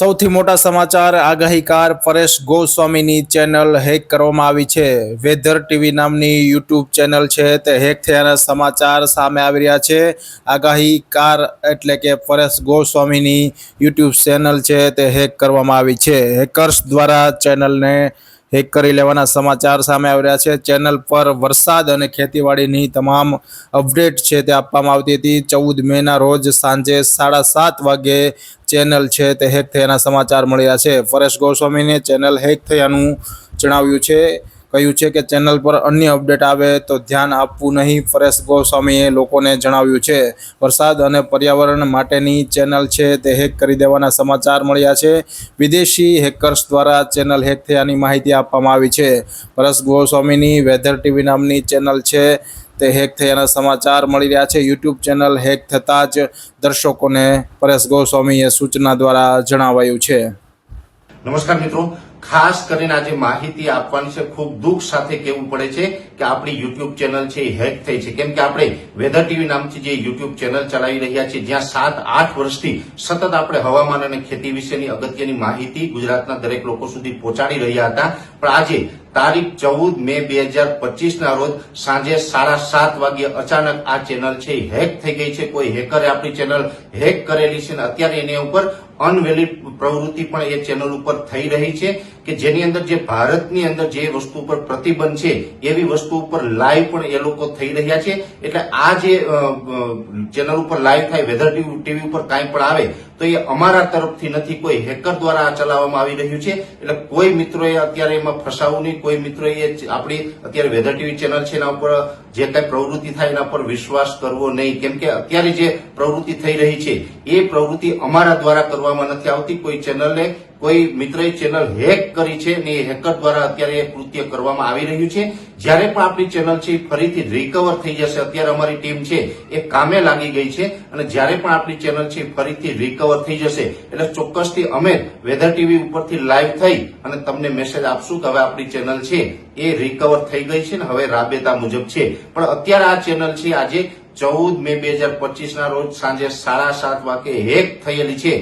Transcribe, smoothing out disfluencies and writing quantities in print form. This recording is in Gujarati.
સૌથી મોટા સમાચાર આગાહીકાર પરેશ ગોસ્વામીની ચેનલ હેક કરવામાં આવી છે। વેધર ટીવી નામની યુટ્યુબ ચેનલ છે તે હેક થયાના સમાચાર સામે આવી રહ્યા છે। આગાહીકાર એટલે કે પરેશ ગોસ્વામીની યુટ્યુબ ચેનલ છે તે હેક કરવામાં આવી છે। હેકર્સ દ્વારા ચેનલને હેક કરી લેવાના સમાચાર સામે આવી રહ્યા છે। ચેનલ પર વરસાદ અને ખેતીવાડીની તમામ અપડેટ છે તે આપવામાં આવતી હતી। 14 મેના રોજ સાંજે 7:30 વાગે ચેનલ છે તે હેક થયાના સમાચાર મળી રહ્યા છે। પરેશ ગોસ્વામીને ચેનલ હેક થયાનું જણાવ્યું છે। કહ્યું છે કે ચેનલ પર અન્ય અપડેટ આવે તો ધ્યાન આપવું નહીં, પરેશ ગોસ્વામીએ લોકોને જણાવ્યું છે। વરસાદ અને પર્યાવરણ માટેની ચેનલ છે તે હેક કરી દેવાના સમાચાર મળ્યા છે। વિદેશી હેકર્સ દ્વારા ચેનલ હેક થયાની માહિતી આપવામાં આવી છે। પરેશ ગોસ્વામીની વેધર ટીવી નામની ચેનલ છે તે હેક થયાના સમાચાર મળી રહ્યા છે। યુટ્યુબ ચેનલ હેક થતાં જ દર્શકોને પરેશ ગોસ્વામીએ સૂચના દ્વારા જણાવાયું છે। નમસ્કાર મિત્રો, ખાસ કરીને આજે માહિતી આપવાની છે। ખૂબ દુઃખ સાથે કહેવું પડે છે કે આપણી યુટ્યુબ ચેનલ છે એ હેક થઈ છે, કેમ કે આપણે વેધર ટીવી નામથી જે યુટ્યુબ ચેનલ ચલાવી રહ્યા છીએ, જ્યાં 7-8 વર્ષથી સતત આપણે હવામાન અને ખેતી વિશેની અગત્યની માહિતી ગુજરાતના દરેક લોકો સુધી પહોંચાડી રહ્યા હતા। પણ આજે તારીખ 14 મે 2025 ના રોજ સાંજે 7:30 વાગે અચાનક આ ચેનલ છે હેક થઈ ગઈ છે। કોઈ હેકરે આપણી ચેનલ હેક કરેલી છે અને અત્યારે એની ઉપર અનવેલિડ પ્રવૃત્તિ પણ એ ચેનલ ઉપર થઈ રહી છે કે જેની અંદર જે ભારતની અંદર જે વસ્તુ ઉપર પ્રતિબંધ છે એવી વસ્તુ ઉપર લાઈવ પણ એ લોકો થઈ રહ્યા છે। એટલે આ જે ચેનલ ઉપર લાઈવ થાય, વેધર ટીવી ઉપર કાંઈ પણ આવે તો એ અમારા તરફથી નથી, કોઈ હેકર દ્વારા આ ચલાવવામાં આવી રહ્યું છે। એટલે કોઈ મિત્રોએ અત્યારે એમાં ફસાવું નહીં, કોઈ મિત્રોએ આપણી અત્યારે વેધર ટીવી ચેનલ છે એના ઉપર જે કઈ પ્રવૃત્તિ થાય એના પર વિશ્વાસ કરવો નહીં, કેમ કે અત્યારે જે પ્રવૃત્તિ થઈ રહી છે એ પ્રવૃત્તિ અમારા દ્વારા કરવામાં નથી આવતી। કોઈ ચેનલે કોઈ મિત્રએ ચેનલ હેક કરી છે ને એ હેકર દ્વારા અત્યારે એ કૃત્ય કરવામાં આવી રહ્યું છે। જ્યારે પણ આપણી ચેનલ છે ફરીથી રિકવર થઈ જશે, અત્યારે અમારી ટીમ છે એ કામે લાગી ગઈ છે અને જ્યારે પણ આપણી ચેનલ છે ફરીથી રિકવર થઈ જશે એટલે ચોક્કસથી અમે વેધર ટીવી ઉપરથી લાઈવ થઈ અને તમને મેસેજ આપશું કે હવે આપણી ચેનલ છે એ રિકવર થઈ ગઈ છે ને હવે રાબેતા મુજબ છે। પણ અત્યારે આ ચેનલ છે આજે 14 મે 2025 ના રોજ સાંજે 7:30 વાગે હેક થયેલી છે।